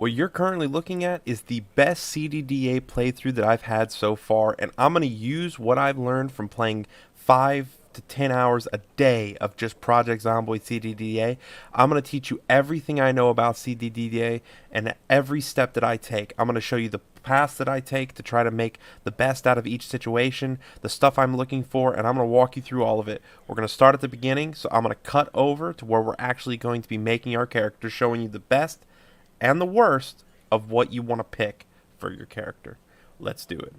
What you're currently looking at is the best CDDA playthrough that I've had so far, and I'm going to use what I've learned from playing 5 to 10 hours a day of just Project Zomboid CDDA. I'm going to teach you everything I know about CDDA and every step that I take. I'm going to show you the paths that I take to try to make the best out of each situation, the stuff I'm looking for, and I'm going to walk you through all of it. We're going to start at the beginning, so I'm going to cut over to where we're actually going to be making our character, showing you the best and the worst of what you want to pick for your character. Let's do it.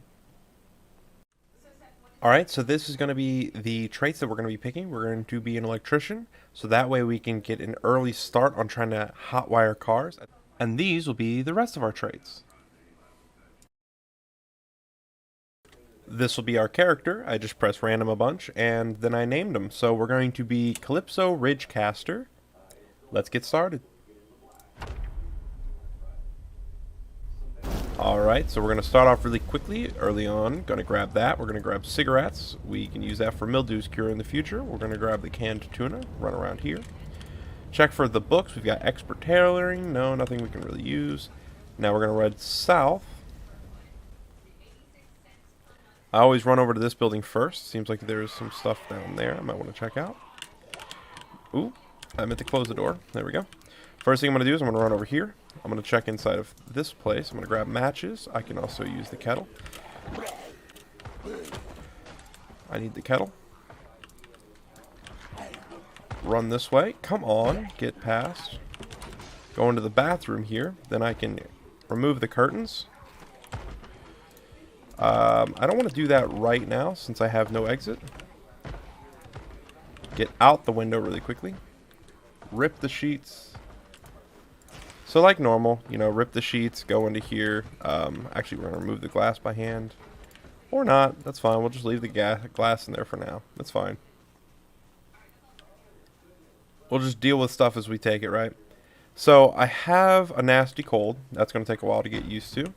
Alright, so this is going to be the traits that we're going to be picking. We're going to be an electrician, so that way we can get an early start on trying to hotwire cars. And these will be the rest of our traits. This will be our character. I just pressed random a bunch, and then I named him. So we're going to be Calypso Ridgecaster. Let's get started. Alright, so we're going to start off really quickly, early on. Going to grab that. We're going to grab cigarettes. We can use that for mildew's cure in the future. We're going to grab the canned tuna, run around here. Check for the books. We've got expert tailoring. No, nothing we can really use. Now we're going to head south. I always run over to this building first. Seems like there's some stuff down there I might want to check out. Ooh, I meant to close the door. There we go. First thing I'm going to do is I'm going to run over here. I'm going to check inside of this place. I'm going to grab matches. I can also use the kettle. I need the kettle. Run this way. Come on. Get past. Go into the bathroom here. Then I can remove the curtains. I don't want to do that right now since I have no exit. Get out the window really quickly. Rip the sheets. So like normal, you know, rip the sheets, go into here. Actually, we're going to remove the glass by hand. Or not. That's fine. We'll just leave the glass in there for now. That's fine. We'll just deal with stuff as we take it, right? So I have a nasty cold. That's going to take a while to get used to.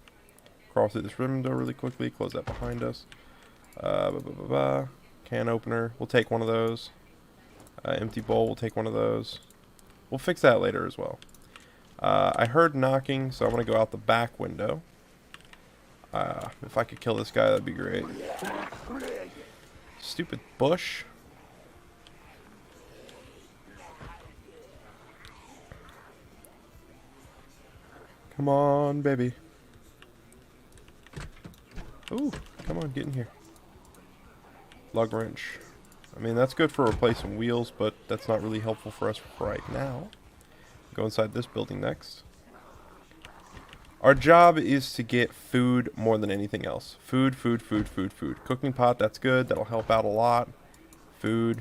Crawl through this window really quickly. Close that behind us. Can opener. We'll take one of those. Empty bowl. We'll take one of those. We'll fix that later as well. I heard knocking, so I'm going to go out the back window. If I could kill this guy, that'd be great. Stupid bush. Come on, baby. Ooh, come on, get in here. Lug wrench. I mean, that's good for replacing wheels, but that's not really helpful for us right now. Go inside this building next. Our job is to get food more than anything else. Food, food, food, food, food. Cooking pot, that's good. That'll help out a lot. Food.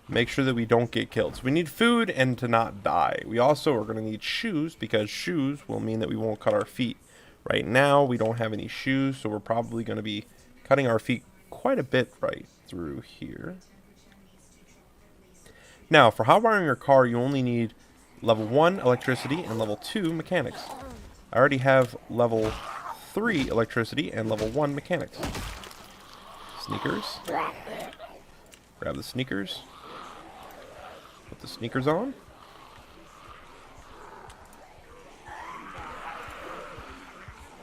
Make sure that we don't get killed. So we need food and to not die. We also are going to need shoes because shoes will mean that we won't cut our feet. Right now, we don't have any shoes, so we're probably going to be cutting our feet quite a bit right through here. Now, for hotwiring your car, you only need level 1 electricity and level 2 mechanics. I already have level 3 electricity and level 1 mechanics. Sneakers. Grab the sneakers. Put the sneakers on.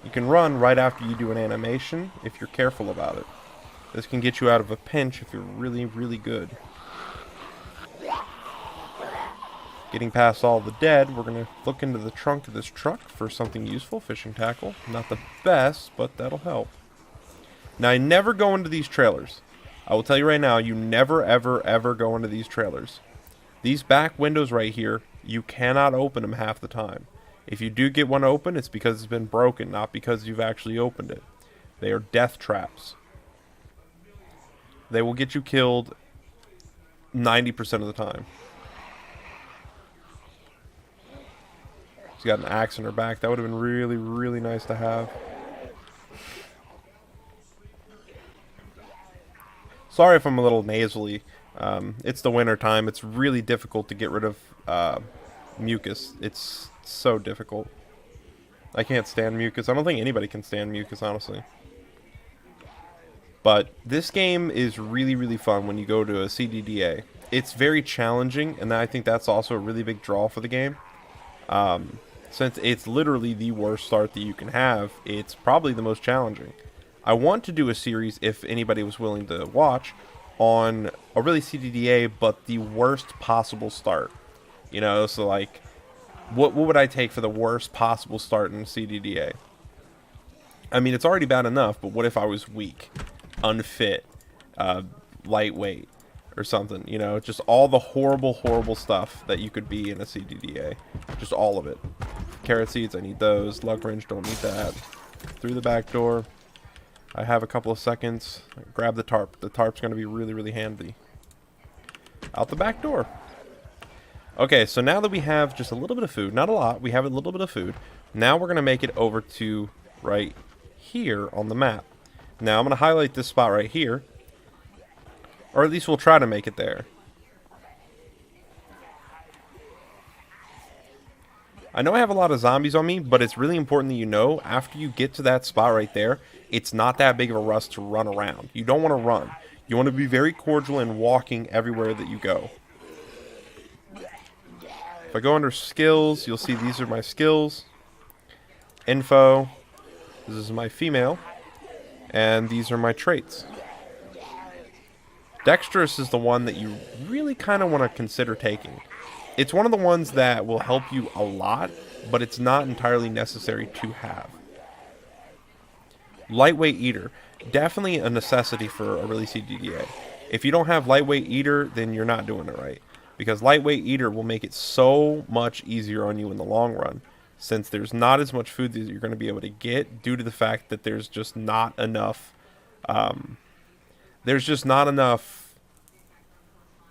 You can run right after you do an animation if you're careful about it. This can get you out of a pinch if you're really, really good. Getting past all the dead, we're going to look into the trunk of this truck for something useful. Fishing tackle. Not the best, but that'll help. Now, I never go into these trailers. I will tell you right now, you never, ever, ever go into these trailers. These back windows right here, you cannot open them half the time. If you do get one open, it's because it's been broken, not because you've actually opened it. They are death traps. They will get you killed 90% of the time. She's got an axe in her back. That would have been really, really nice to have. Sorry if I'm a little nasally. It's the winter time. It's really difficult to get rid of mucus. It's so difficult. I can't stand mucus. I don't think anybody can stand mucus, honestly. But this game is really, really fun when you go to a CDDA. it's very challenging, and I think that's also a really big draw for the game. Since it's literally the worst start that you can have, it's probably the most challenging. I want to do a series, if anybody was willing to watch, on a really CDDA, but the worst possible start. You know, so like, what would I take for the worst possible start in CDDA? I mean, it's already bad enough, but what if I was weak, unfit, lightweight, or something? You know, just all the horrible, horrible stuff that you could be in a CDDA. Just all of it. Carrot seeds, I need those. Lug wrench, don't need that. Through the back door. I have a couple of seconds. Grab the tarp. The tarp's going to be really, really handy. Out the back door. Okay, so now that we have just a little bit of food, not a lot, we have a little bit of food. Now we're going to make it over to right here on the map. Now I'm going to highlight this spot right here. Or at least we'll try to make it there. I know I have a lot of zombies on me, but it's really important that you know, after you get to that spot right there, it's not that big of a rush to run around. You don't want to run. You want to be very cordial and walking everywhere that you go. If I go under skills, you'll see these are my skills. Info. This is my female. And these are my traits. Dexterous is the one that you really kind of want to consider taking. It's one of the ones that will help you a lot, but it's not entirely necessary to have. Lightweight eater. Definitely a necessity for a really CDDA. If you don't have lightweight eater, then you're not doing it right. Because lightweight eater will make it so much easier on you in the long run. Since there's not as much food that you're going to be able to get due to the fact that there's just not enough... there's just not enough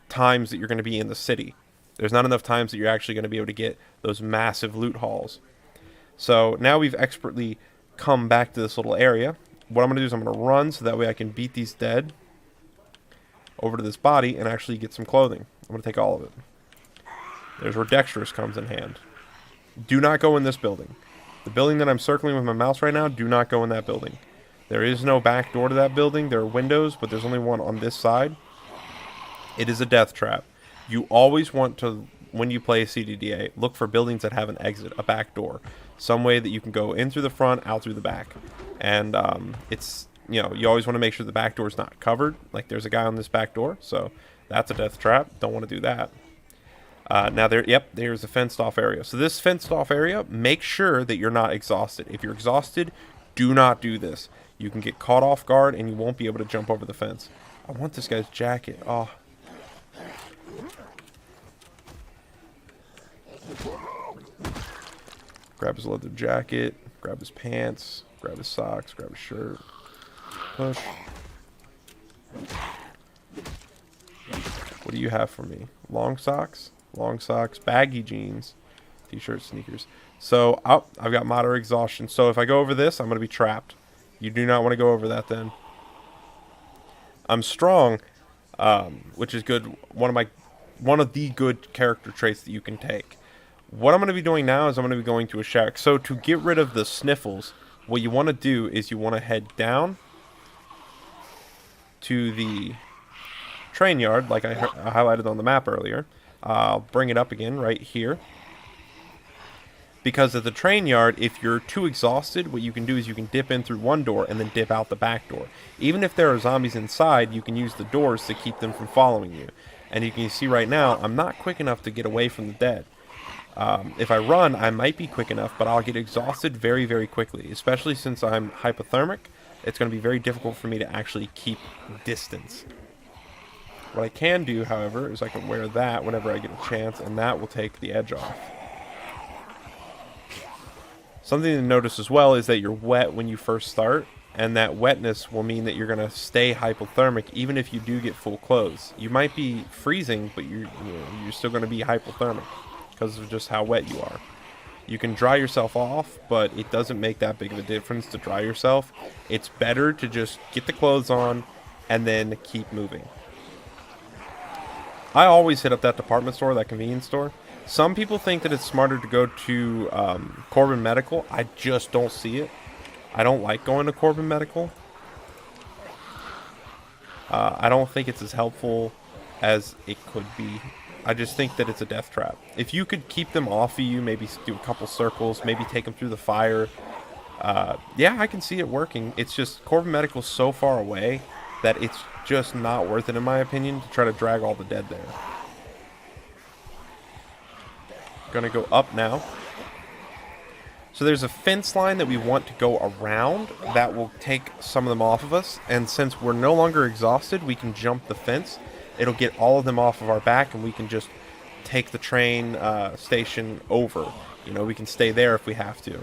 times that you're going to be in the city. There's not enough times that you're actually going to be able to get those massive loot hauls. So now we've expertly come back to this little area. What I'm going to do is I'm going to run so that way I can beat these dead over to this body and actually get some clothing. I'm going to take all of it. There's where dexterous comes in hand. Do not go in this building. The building that I'm circling with my mouse right now, do not go in that building. There is no back door to that building. There are windows, but there's only one on this side. It is a death trap. You always want to, when you play a CDDA, look for buildings that have an exit, a back door. Some way that you can go in through the front, out through the back. And it's, you know, you always want to make sure the back door is not covered. Like there's a guy on this back door, so that's a death trap. Don't want to do that. Now there's a fenced off area. So this fenced off area, make sure that you're not exhausted. If you're exhausted, do not do this. You can get caught off guard and you won't be able to jump over the fence. I want this guy's jacket. Oh. Grab his leather jacket, grab his pants, grab his socks, grab his shirt. Push. What do you have for me? Long socks, baggy jeans, t-shirt, sneakers. So, I've got moderate exhaustion. So if I go over this, I'm going to be trapped. You do not want to go over that then. I'm strong, which is good. One of the good character traits that you can take. What I'm going to be doing now is I'm going to be going to a shack. So to get rid of the sniffles, what you want to do is you want to head down to the train yard, like I highlighted on the map earlier. I'll bring it up again right here. Because at the train yard, if you're too exhausted, what you can do is you can dip in through one door and then dip out the back door. Even if there are zombies inside, you can use the doors to keep them from following you. And you can see right now, I'm not quick enough to get away from the dead. If I run, I might be quick enough, but I'll get exhausted very, very quickly. Especially since I'm hypothermic, it's going to be very difficult for me to actually keep distance. What I can do, however, is I can wear that whenever I get a chance, and that will take the edge off. Something to notice as well is that you're wet when you first start, and that wetness will mean that you're going to stay hypothermic even if you do get full clothes. You might be freezing, but you're still going to be hypothermic because of just how wet you are. You can dry yourself off, but it doesn't make that big of a difference to dry yourself. It's better to just get the clothes on and then keep moving. I always hit up that department store, that convenience store. Some people think that it's smarter to go to Corbin Medical. I just don't see it. I don't like going to Corbin Medical. I don't think it's as helpful as it could be. I just think that it's a death trap. If you could keep them off of you, maybe do a couple circles, maybe take them through the fire. Yeah, I can see it working. It's just Corvin Medical's so far away that it's just not worth it, in my opinion, to try to drag all the dead there. Gonna go up now. So there's a fence line that we want to go around that will take some of them off of us. And since we're no longer exhausted, we can jump the fence. It'll get all of them off of our back, and we can just take the train station over. You know, we can stay there if we have to.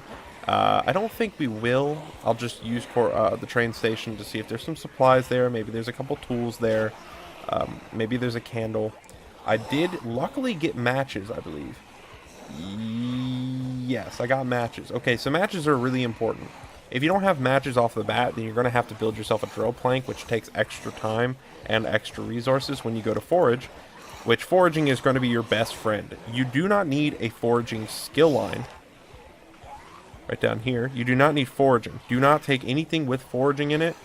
I don't think we will. I'll just use the train station to see if there's some supplies there. Maybe there's a couple tools there. Maybe there's a candle. I did luckily get matches, I believe. Yes, I got matches. Okay, so matches are really important. If you don't have matches off the bat, then you're going to have to build yourself a drill plank, which takes extra time and extra resources when you go to forage, which foraging is going to be your best friend. You do not need a foraging skill line. Right down here. You do not need foraging. Do not take anything with foraging in it.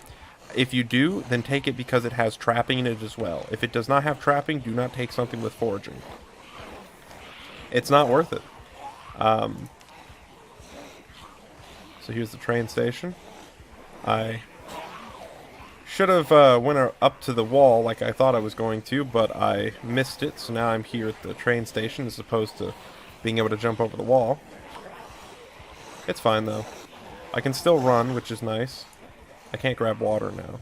If you do, then take it because it has trapping in it as well. If it does not have trapping, do not take something with foraging. It's not worth it. So here's the train station. I should have went up to the wall like I thought I was going to, but I missed it. So now I'm here at the train station as opposed to being able to jump over the wall. It's fine though. I can still run, which is nice. I can't grab water now.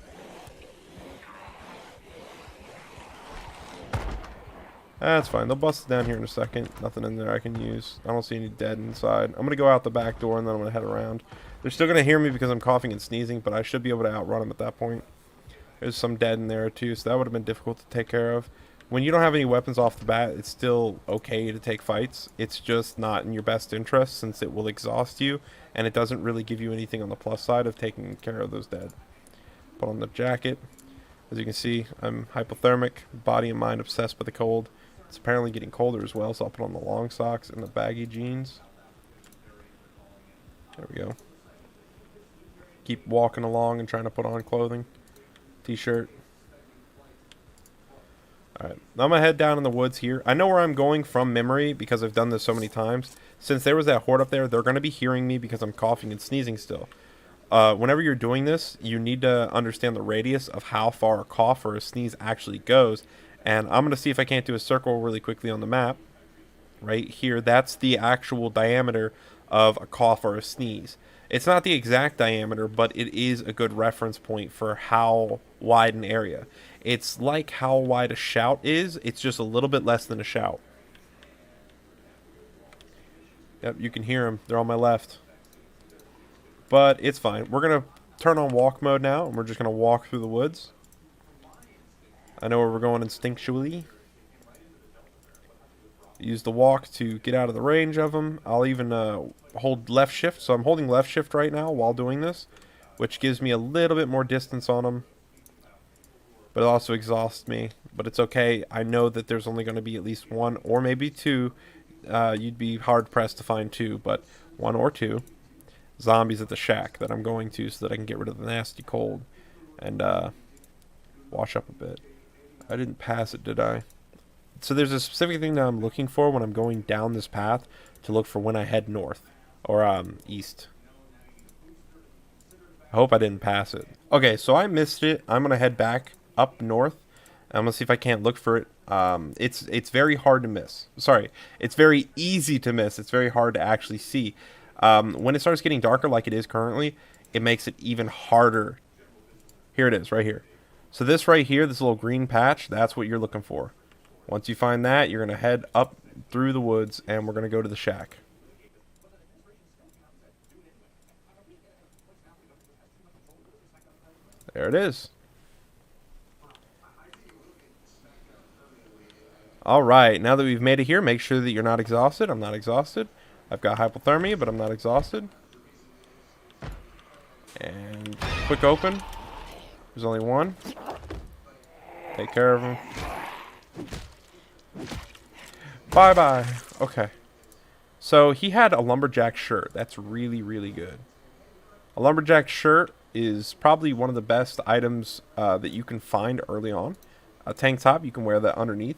That's fine. They'll bust it down here in a second. Nothing in there I can use. I don't see any dead inside. I'm going to go out the back door and then I'm going to head around. They're still going to hear me because I'm coughing and sneezing, but I should be able to outrun them at that point. There's some dead in there too, so that would have been difficult to take care of. When you don't have any weapons off the bat, it's still okay to take fights. It's just not in your best interest since it will exhaust you, and it doesn't really give you anything on the plus side of taking care of those dead. Put on the jacket. As you can see, I'm hypothermic, body and mind obsessed with the cold. It's apparently getting colder as well, so I'll put on the long socks and the baggy jeans. There we go. Keep walking along and trying to put on clothing. T-shirt. Alright, I'm going to head down in the woods here. I know where I'm going from memory because I've done this so many times. Since there was that horde up there, they're going to be hearing me because I'm coughing and sneezing still. Whenever you're doing this, you need to understand the radius of how far a cough or a sneeze actually goes. And I'm going to see if I can't do a circle really quickly on the map. Right here, that's the actual diameter of a cough or a sneeze. It's not the exact diameter, but it is a good reference point for how wide an area. It's like how wide a shout is, it's just a little bit less than a shout. Yep, you can hear them. They're on my left. But it's fine. We're going to turn on walk mode now, and we're just going to walk through the woods. I know where we're going instinctually. Use the walk to get out of the range of them. I'll even hold left shift. So I'm holding left shift right now while doing this, which gives me a little bit more distance on them. But it also exhausts me. But it's okay. I know that there's only going to be at least one or maybe two. You'd be hard-pressed to find two, but one or two zombies at the shack that I'm going to so that I can get rid of the nasty cold and wash up a bit. I didn't pass it, did I? So there's a specific thing that I'm looking for when I'm going down this path to look for when I head north or east. I hope I didn't pass it. Okay, so I missed it. I'm going to head back up north. I'm going to see if I can't look for it. It's very hard to miss. Sorry, it's very easy to miss. It's very hard to actually see. When it starts getting darker like it is currently, it makes it even harder. Here it is, right here. So this right here, this little green patch, that's what you're looking for. Once you find that, you're going to head up through the woods, and we're going to go to the shack. There it is. Alright, now that we've made it here, make sure that you're not exhausted. I'm not exhausted. I've got hypothermia, but I'm not exhausted. And quick open. There's only one. Take care of him. Bye-bye. Okay. So he had a lumberjack shirt. That's really, really good. A lumberjack shirt is probably one of the best items that you can find early on. a tank top. You can wear that underneath.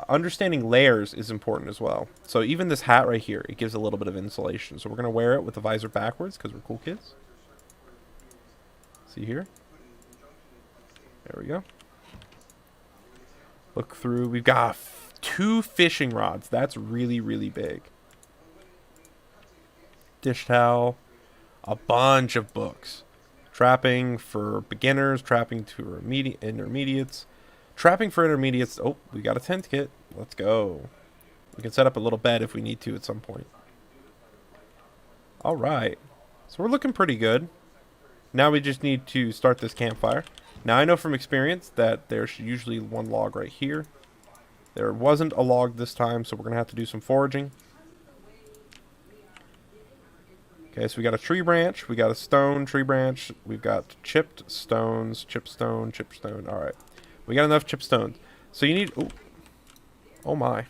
Understanding layers is important as well. So even this hat right here, it gives a little bit of insulation. So we're going to wear it with the visor backwards because we're cool kids. See here? There we go. Look through. We've got 2 fishing rods. That's really, really big. Dish towel. A bunch of books. Trapping for beginners. Trapping to intermediates. Trapping for intermediates. Oh, we got a tent kit. Let's go. We can set up a little bed if we need to at some point. Alright. So we're looking pretty good. Now we just need to start this campfire. Now I know from experience that there's usually 1 log right here. There wasn't a log this time, so we're going to have to do some foraging. Okay, so we got a tree branch. We got a stone tree branch. We've got chipped stones. Chip stone. Chip stone. Alright. We got enough chip stones. So you need... Ooh. Oh my.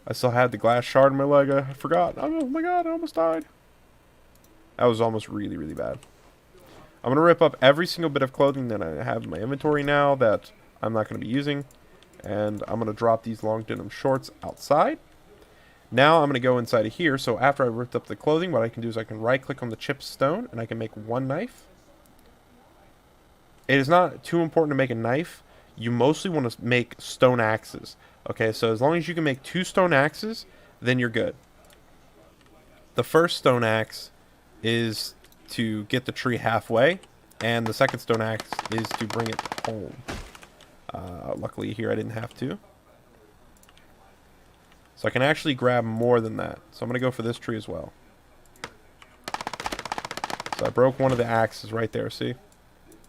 I still had the glass shard in my leg. I forgot. Oh my god, I almost died. That was almost really, really bad. I'm going to rip up every single bit of clothing that I have in my inventory now that I'm not going to be using. And I'm going to drop these long denim shorts outside. Now I'm going to go inside of here. So after I ripped up the clothing, what I can do is I can right click on the chipped stone and I can make 1 knife. It is not too important to make a knife. You mostly want to make stone axes. Okay, so as long as you can make 2 stone axes, then you're good. The first stone axe is to get the tree halfway, and the second stone axe is to bring it home. Luckily here I didn't have to. So I can actually grab more than that. So I'm going to go for this tree as well. So I broke one of the axes right there, see?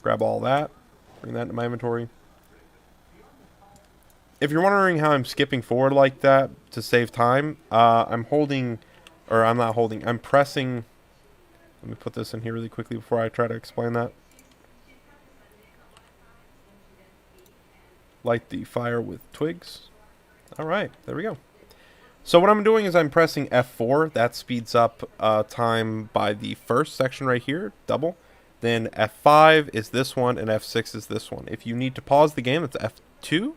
Grab all that. Bring that into my inventory. If you're wondering how I'm skipping forward like that to save time, I'm holding... Or I'm not holding. I'm pressing... Let me put this in here really quickly before I try to explain that. Light the fire with twigs. Alright, there we go. So what I'm doing is I'm pressing F4. That speeds up time by the first section right here, double. Then F5 is this one, and F6 is this one. If you need to pause the game, it's F2.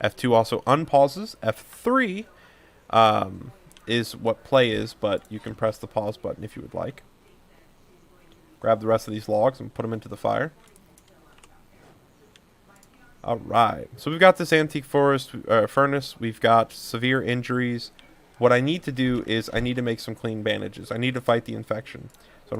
F2 also unpauses. F3 is what play is, but you can press the pause button if you would like. Grab the rest of these logs and put them into the fire. Alright, so we've got this antique forest furnace. We've got severe injuries. What I need to do is I need to make some clean bandages. I need to fight the infection. So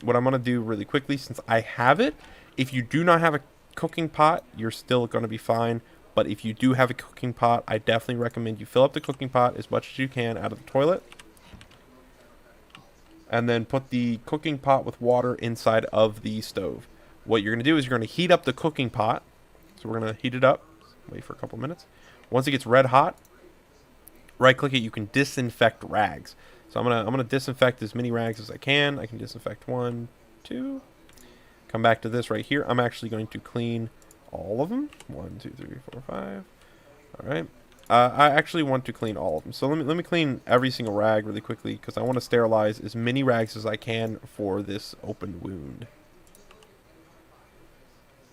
what I'm going to do really quickly, since I have it, if you do not have a cooking pot, you're still going to be fine. But if you do have a cooking pot, I definitely recommend you fill up the cooking pot as much as you can out of the toilet. And then put the cooking pot with water inside of the stove. What you're going to do is you're going to heat up the cooking pot. So we're going to heat it up. Wait for a couple minutes. Once it gets red hot, right click it. You can disinfect rags. So I'm gonna disinfect as many rags as I can. I can disinfect 1, 2. Come back to this right here. I'm actually going to clean all of them. 1, 2, 3, 4, 5. All right. I actually want to clean all of them. So let me clean every single rag really quickly because I want to sterilize as many rags as I can for this open wound.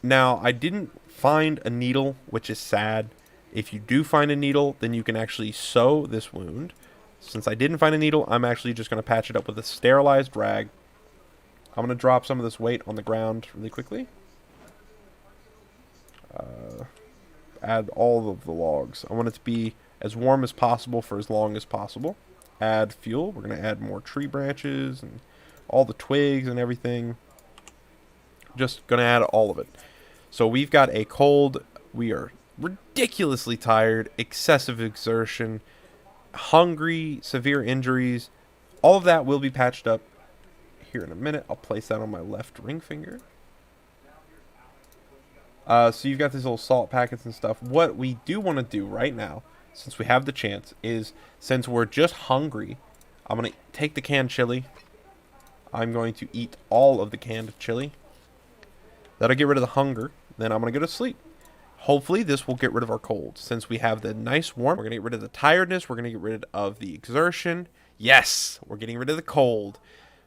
Now, I didn't find a needle, which is sad. If you do find a needle, then you can actually sew this wound. Since I didn't find a needle, I'm actually just going to patch it up with a sterilized rag. I'm going to drop some of this weight on the ground really quickly. Add all of the logs. I want it to be as warm as possible for as long as possible. Add fuel. We're going to add more tree branches and all the twigs and everything. Just going to add all of it. So we've got a cold. We are ridiculously tired. Excessive exertion. Hungry. Severe injuries. All of that will be patched up here in a minute. I'll place that on my left ring finger. So you've got these little salt packets and stuff. What we do want to do right now, since we have the chance, is since we're just hungry, I'm going to take the canned chili. I'm going to eat all of the canned chili. That'll get rid of the hunger. Then I'm going to go to sleep. Hopefully this will get rid of our cold. Since we have the nice warmth, we're going to get rid of the tiredness. We're going to get rid of the exertion. Yes, we're getting rid of the cold.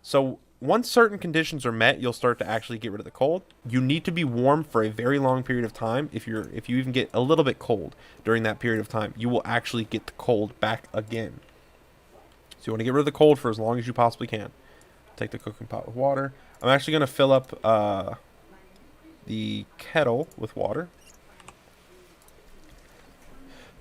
So once certain conditions are met, you'll start to actually get rid of the cold. You need to be warm for a very long period of time. If you even get a little bit cold during that period of time, you will actually get the cold back again. So you want to get rid of the cold for as long as you possibly can. Take the cooking pot with water. I'm actually going to fill up the kettle with water.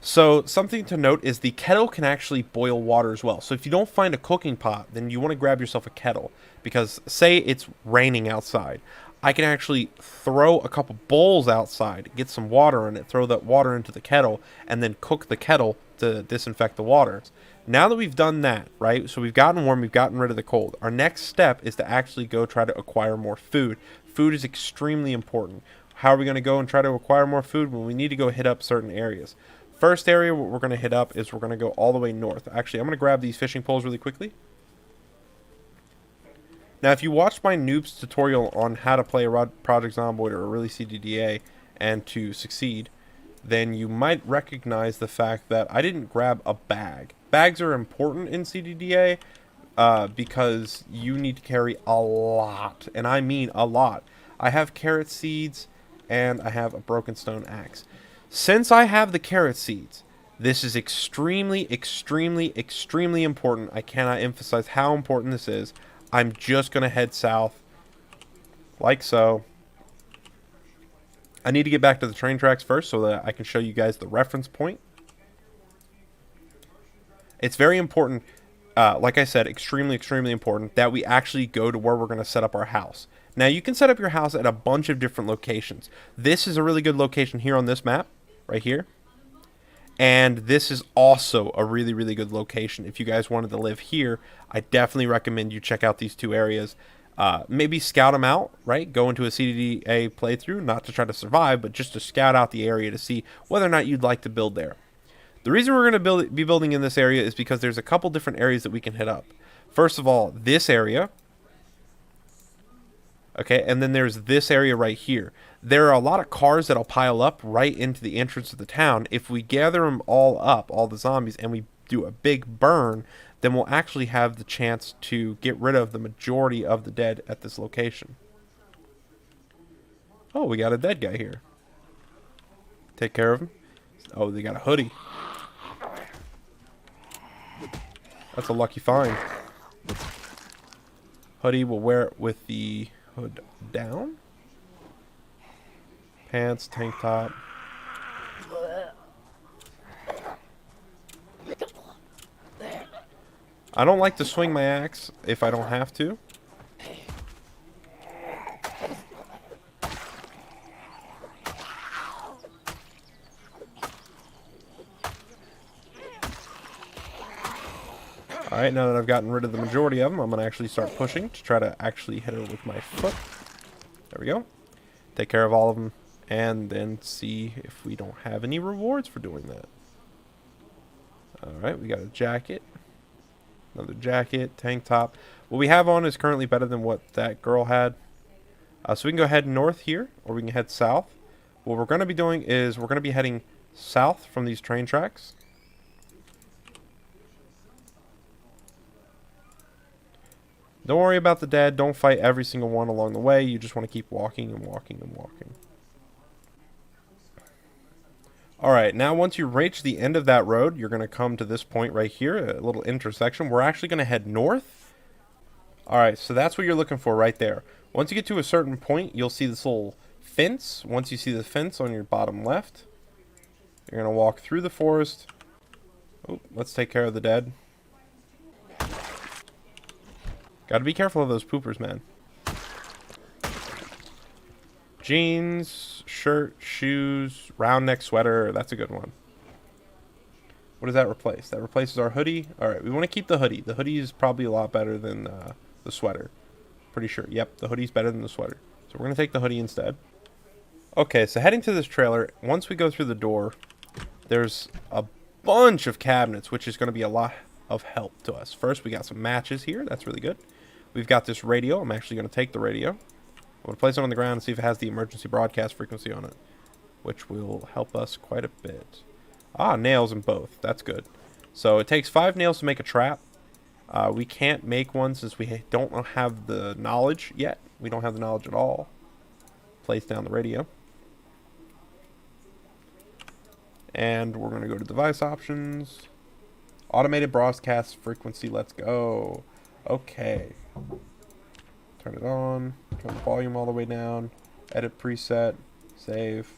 So something to note is the kettle can actually boil water as well. So if you don't find a cooking pot, then you want to grab yourself a kettle. Because say it's raining outside, I can actually throw a couple bowls outside, get some water in it, throw that water into the kettle, and then cook the kettle to disinfect the water. Now that we've done that, right, so we've gotten warm, we've gotten rid of the cold, our next step is to actually go try to acquire more food. Food is extremely important. How are we going to go and try to acquire more food? Well, we need to go hit up certain areas. First area what we're going to hit up is we're going to go all the way north. Actually, I'm going to grab these fishing poles really quickly. Now, if you watched my noobs tutorial on how to play a Project Zomboid or a really CDDA and to succeed, then you might recognize the fact that I didn't grab a bag. Bags are important in CDDA because you need to carry a lot, and I mean a lot. I have carrot seeds and I have a broken stone axe. Since I have the carrot seeds, this is extremely, extremely, extremely important. I cannot emphasize how important this is. I'm just going to head south, like so. I need to get back to the train tracks first so that I can show you guys the reference point. It's very important, like I said, extremely, extremely important that we actually go to where we're going to set up our house. Now, you can set up your house at a bunch of different locations. This is a really good location here on this map, right here. And this is also a really, really good location. If you guys wanted to live here, I definitely recommend you check out these two areas. Maybe scout them out, right? Go into a CDDA playthrough, not to try to survive, but just to scout out the area to see whether or not you'd like to build there. The reason we're going to be building in this area is because there's a couple different areas that we can hit up. First of all, this area. Okay, and then there's this area right here. There are a lot of cars that'll pile up right into the entrance of the town. If we gather them all up, all the zombies, and we do a big burn, then we'll actually have the chance to get rid of the majority of the dead at this location. Oh, we got a dead guy here. Take care of him. Oh, they got a hoodie. That's a lucky find. Hoodie, we'll wear it with the hood down. Pants, tank top. I don't like to swing my axe if I don't have to. Alright, now that I've gotten rid of the majority of them, I'm going to actually start pushing to try to actually hit her with my foot. There we go. Take care of all of them, and then see if we don't have any rewards for doing that. Alright, we got a jacket. Another jacket, tank top. What we have on is currently better than what that girl had. So we can go head north here, or we can head south. What we're going to be doing is we're going to be heading south from these train tracks. Don't worry about the dead. Don't fight every single one along the way. You just want to keep walking and walking and walking. Alright, now once you reach the end of that road, you're going to come to this point right here, a little intersection. We're actually going to head north. Alright, so that's what you're looking for right there. Once you get to a certain point, you'll see this little fence. Once you see the fence on your bottom left, you're going to walk through the forest. Oh, let's take care of the dead. Gotta be careful of those poopers, man. Jeans, shirt, shoes, round neck sweater. That's a good one. What does that replace? That replaces our hoodie. Alright, we want to keep the hoodie. The hoodie is probably a lot better than the sweater. Pretty sure. Yep, the hoodie's better than the sweater. So we're going to take the hoodie instead. Okay, so heading to this trailer, once we go through the door, there's a bunch of cabinets, which is going to be a lot of help to us. First, we got some matches here. That's really good. We've got this radio. I'm actually going to take the radio. I'm going to place it on the ground and see if it has the emergency broadcast frequency on it, which will help us quite a bit. Ah, nails in both. That's good. So it takes 5 nails to make a trap. We can't make one since we don't have the knowledge yet. We don't have the knowledge at all. Place down the radio. And we're going to go to device options. Automated broadcast frequency. Let's go. Okay. Turn it on. Turn the volume all the way down. Edit preset. Save.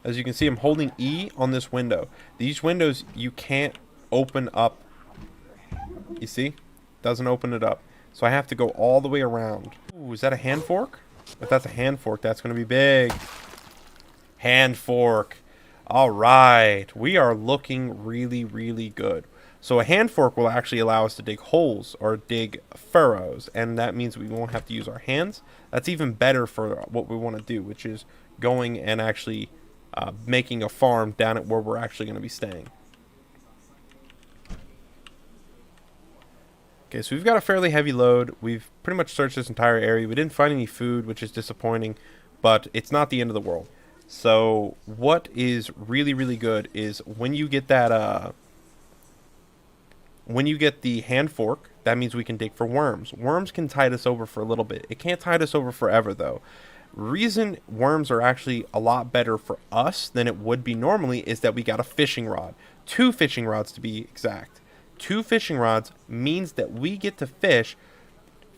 As you can see, I'm holding E on this window. These windows you can't open up. You see? Doesn't open it up. So I have to go all the way around. Ooh, is that a hand fork? If that's a hand fork, that's going to be big. Hand fork. All right. We are looking really, really good. So a hand fork will actually allow us to dig holes or dig furrows. And that means we won't have to use our hands. That's even better for what we want to do, which is going and actually making a farm down at where we're actually going to be staying. Okay, so we've got a fairly heavy load. We've pretty much searched this entire area. We didn't find any food, which is disappointing, but it's not the end of the world. So what is really, really good is when you get that, when you get the hand fork, that means we can dig for worms. Worms can tide us over for a little bit. It can't tide us over forever, though. Reason worms are actually a lot better for us than it would be normally is that we got a fishing rod. 2 fishing rods to be exact. 2 fishing rods means that we get to fish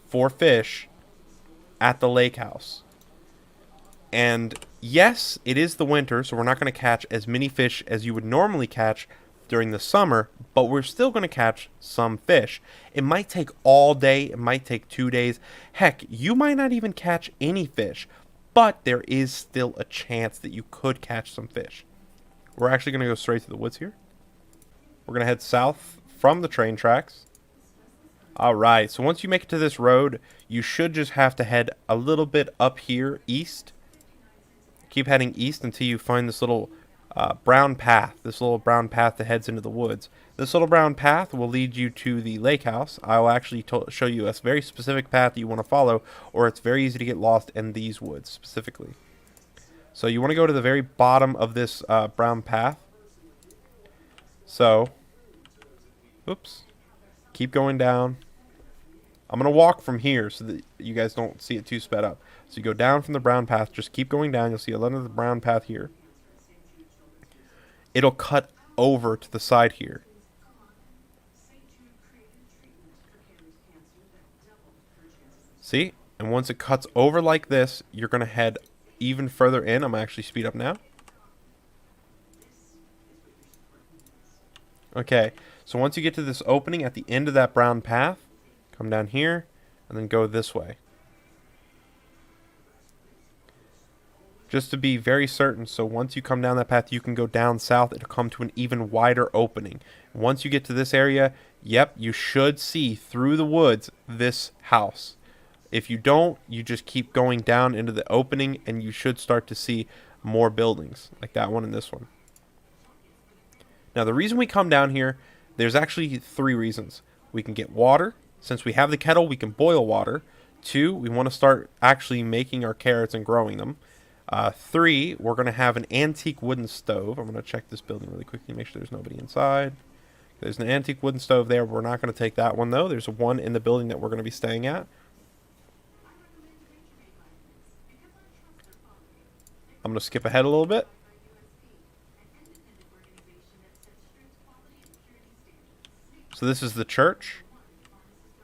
for fish at the lake house. And yes, it is the winter, so we're not going to catch as many fish as you would normally catch during the summer, but we're still going to catch some fish. It might take all day, it might take 2 days. Heck, you might not even catch any fish, but there is still a chance that you could catch some fish. We're actually going to go straight to the woods here. We're going to head south from the train tracks. Alright, so once you make it to this road, you should just have to head a little bit up here, east. Keep heading east until you find this little brown path. This little brown path that heads into the woods. This little brown path will lead you to the lake house. I'll actually show you a very specific path that you want to follow, or it's very easy to get lost in these woods specifically. So you want to go to the very bottom of this brown path. So, oops, keep going down. I'm going to walk from here so that you guys don't see it too sped up. So you go down from the brown path, just keep going down. You'll see a lot of the brown path here. It'll cut over to the side here. See? And once it cuts over like this, you're going to head even further in. I'm going to actually speed up now. Okay, so once you get to this opening at the end of that brown path, come down here and then go this way. Just to be very certain, so once you come down that path, you can go down south. It'll come to an even wider opening. Once you get to this area, yep, you should see through the woods this house. If you don't, you just keep going down into the opening and you should start to see more buildings like that one and this one. Now, the reason we come down here, there's actually 3 reasons. We can get water. Since we have the kettle, we can boil water. 2, we want to start actually making our carrots and growing them. 3, we're going to have an antique wooden stove. I'm going to check this building really quickly, make sure there's nobody inside. There's an antique wooden stove there. We're not going to take that one, though. There's one in the building that we're going to be staying at. I'm going to skip ahead a little bit. So this is the church.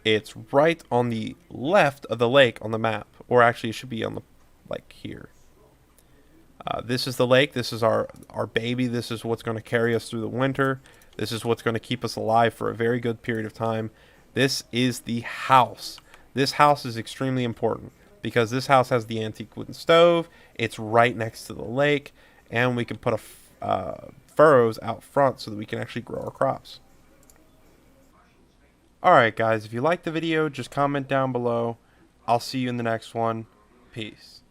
It's right on the left of the lake on the map. Or actually, it should be on the, like, here. This is the lake. This is our baby. This is what's going to carry us through the winter. This is what's going to keep us alive for a very good period of time. This is the house. This house is extremely important because this house has the antique wooden stove. It's right next to the lake. And we can put furrows out front so that we can actually grow our crops. Alright guys, if you liked the video, just comment down below. I'll see you in the next one. Peace.